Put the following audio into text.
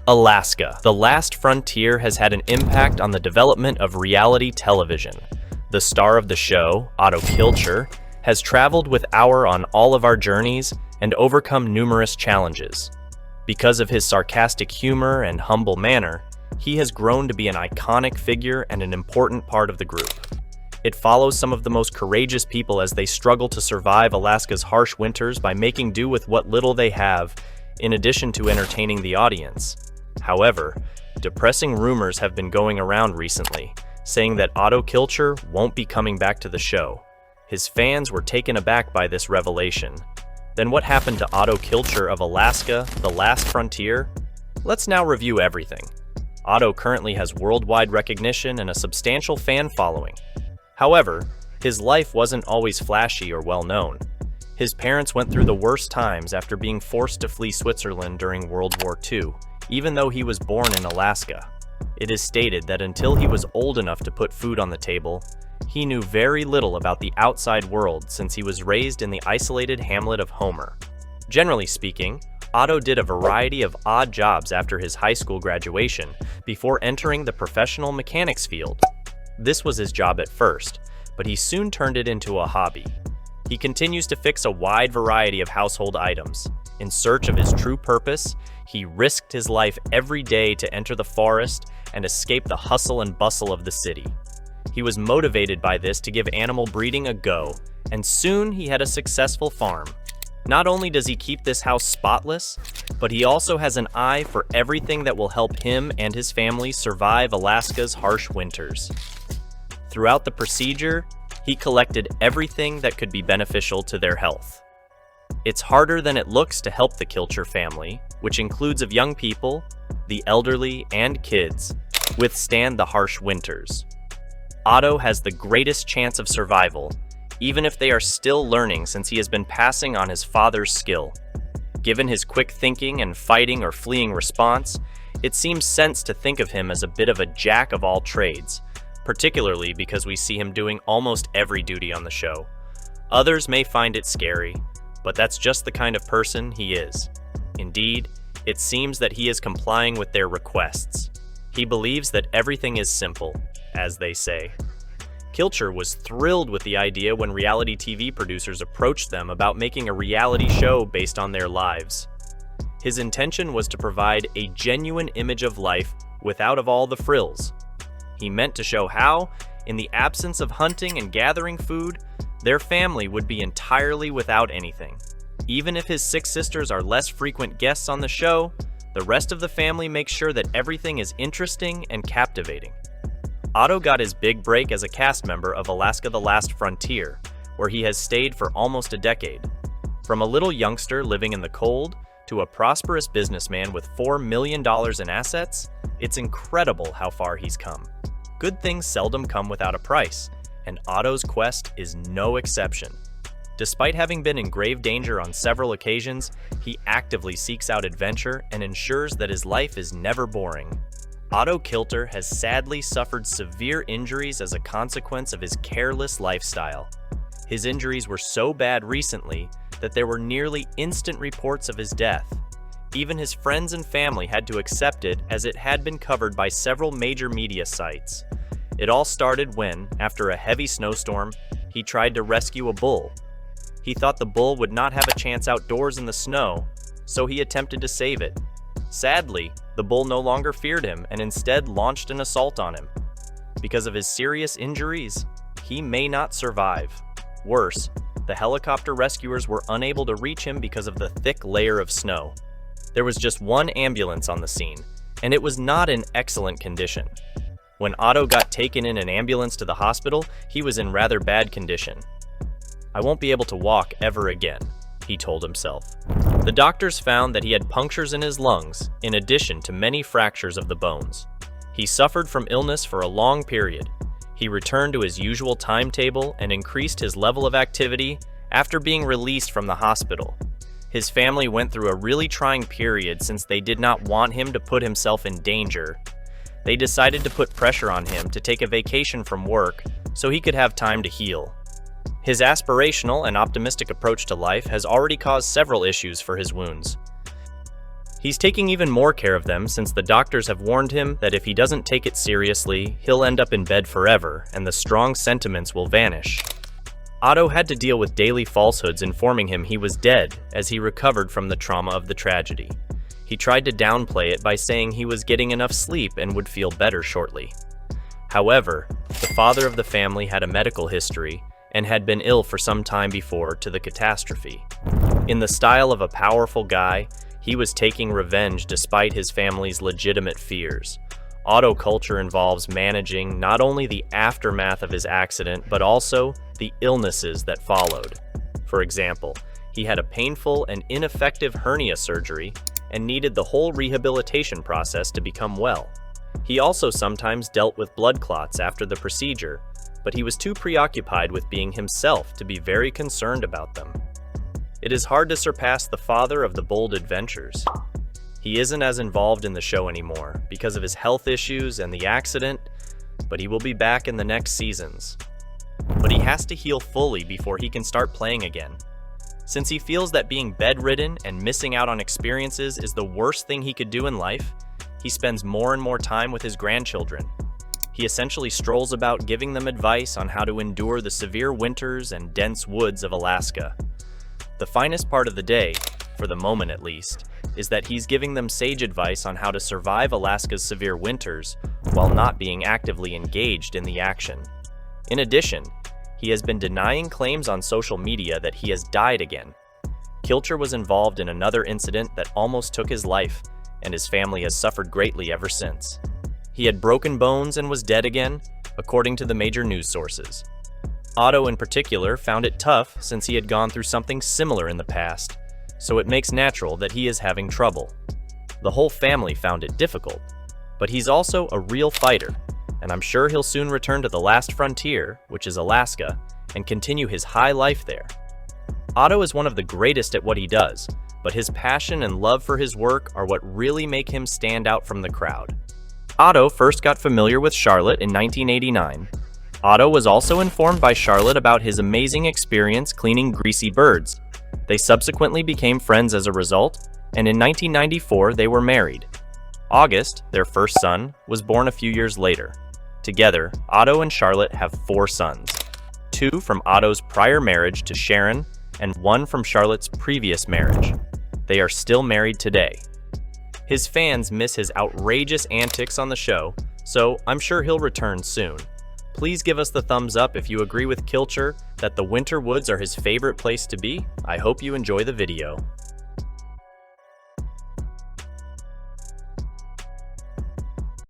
Alaska. The Last Frontier has had an impact on the development of reality television. The star of the show, Otto Kilcher, has traveled with Our on all of our journeys and overcome numerous challenges. Because of his sarcastic humor and humble manner, he has grown to be an iconic figure and an important part of the group. It follows some of the most courageous people as they struggle to survive Alaska's harsh winters by making do with what little they have, in addition to entertaining the audience. However, depressing rumors have been going around recently, saying that Otto Kilcher won't be coming back to the show. His fans were taken aback by this revelation. Then what happened to Otto Kilcher of Alaska, The Last Frontier? Let's now review everything. Otto currently has worldwide recognition and a substantial fan following. However, his life wasn't always flashy or well-known. His parents went through the worst times after being forced to flee Switzerland during World War II, even though he was born in Alaska. It is stated that until he was old enough to put food on the table, he knew very little about the outside world since he was raised in the isolated hamlet of Homer. Generally speaking, Otto did a variety of odd jobs after his high school graduation before entering the professional mechanics field. This was his job at first, but he soon turned it into a hobby. He continues to fix a wide variety of household items. In search of his true purpose, he risked his life every day to enter the forest and escape the hustle and bustle of the city. He was motivated by this to give animal breeding a go, and soon he had a successful farm. Not only does he keep this house spotless, but he also has an eye for everything that will help him and his family survive Alaska's harsh winters. Throughout the procedure, he collected everything that could be beneficial to their health. It's harder than it looks to help the Kilcher family, which includes of young people, the elderly, and kids, withstand the harsh winters. Otto has the greatest chance of survival, even if they are still learning since he has been passing on his father's skill. Given his quick thinking and fighting or fleeing response, it seems sense to think of him as a bit of a jack of all trades, particularly because we see him doing almost every duty on the show. Others may find it scary, but that's just the kind of person he is. Indeed, it seems that he is complying with their requests. He believes that everything is simple, as they say. Kilcher was thrilled with the idea when reality TV producers approached them about making a reality show based on their lives. His intention was to provide a genuine image of life without of all the frills. He meant to show how, in the absence of hunting and gathering food, their family would be entirely without anything. Even if his 6 sisters are less frequent guests on the show, the rest of the family makes sure that everything is interesting and captivating. Otto got his big break as a cast member of Alaska: The Last Frontier, where he has stayed for almost a decade. From a little youngster living in the cold to a prosperous businessman with $4 million in assets, it's incredible how far he's come. Good things seldom come without a price, and Otto's quest is no exception. Despite having been in grave danger on several occasions, he actively seeks out adventure and ensures that his life is never boring. Otto Kilcher has sadly suffered severe injuries as a consequence of his careless lifestyle. His injuries were so bad recently that there were nearly instant reports of his death. Even his friends and family had to accept it as it had been covered by several major media sites. It all started when, after a heavy snowstorm, he tried to rescue a bull. He thought the bull would not have a chance outdoors in the snow, so he attempted to save it. Sadly, the bull no longer feared him and instead launched an assault on him. Because of his serious injuries, he may not survive. Worse, the helicopter rescuers were unable to reach him because of the thick layer of snow. There was just one ambulance on the scene, and it was not in excellent condition. When Otto got taken in an ambulance to the hospital, he was in rather bad condition. "I won't be able to walk ever again," he told himself. The doctors found that he had punctures in his lungs, in addition to many fractures of the bones. He suffered from illness for a long period. He returned to his usual timetable and increased his level of activity after being released from the hospital. His family went through a really trying period since they did not want him to put himself in danger. They decided to put pressure on him to take a vacation from work so he could have time to heal. His aspirational and optimistic approach to life has already caused several issues for his wounds. He's taking even more care of them since the doctors have warned him that if he doesn't take it seriously, he'll end up in bed forever and the strong sentiments will vanish. Otto had to deal with daily falsehoods informing him he was dead as he recovered from the trauma of the tragedy. He tried to downplay it by saying he was getting enough sleep and would feel better shortly. However, the father of the family had a medical history and had been ill for some time before to the catastrophe. In the style of a powerful guy, he was taking revenge despite his family's legitimate fears. Otto Kilcher involves managing not only the aftermath of his accident, but also the illnesses that followed. For example, he had a painful and ineffective hernia surgery and needed the whole rehabilitation process to become well. He also sometimes dealt with blood clots after the procedure, but he was too preoccupied with being himself to be very concerned about them. It is hard to surpass the father of the bold adventures. He isn't as involved in the show anymore because of his health issues and the accident, but he will be back in the next seasons. But he has to heal fully before he can start playing again. Since he feels that being bedridden and missing out on experiences is the worst thing he could do in life, he spends more and more time with his grandchildren. He essentially strolls about giving them advice on how to endure the severe winters and dense woods of Alaska. The finest part of the day, for the moment at least, is that he's giving them sage advice on how to survive Alaska's severe winters while not being actively engaged in the action. In addition, he has been denying claims on social media that he has died again. Kilcher was involved in another incident that almost took his life, and his family has suffered greatly ever since. He had broken bones and was dead again, according to the major news sources. Otto in particular found it tough since he had gone through something similar in the past, so it makes natural that he is having trouble. The whole family found it difficult, but he's also a real fighter, and I'm sure he'll soon return to the last frontier, which is Alaska, and continue his high life there. Otto is one of the greatest at what he does, but his passion and love for his work are what really make him stand out from the crowd. Otto first got familiar with Charlotte in 1989. Otto was also informed by Charlotte about his amazing experience cleaning greasy birds. They subsequently became friends as a result, and in 1994 they were married. August, their first son, was born a few years later. Together, Otto and Charlotte have 4 sons, 2 from Otto's prior marriage to Sharon and 1 from Charlotte's previous marriage. They are still married today. His fans miss his outrageous antics on the show, so I'm sure he'll return soon. Please give us the thumbs up if you agree with Kilcher that the winter woods are his favorite place to be. I hope you enjoy the video.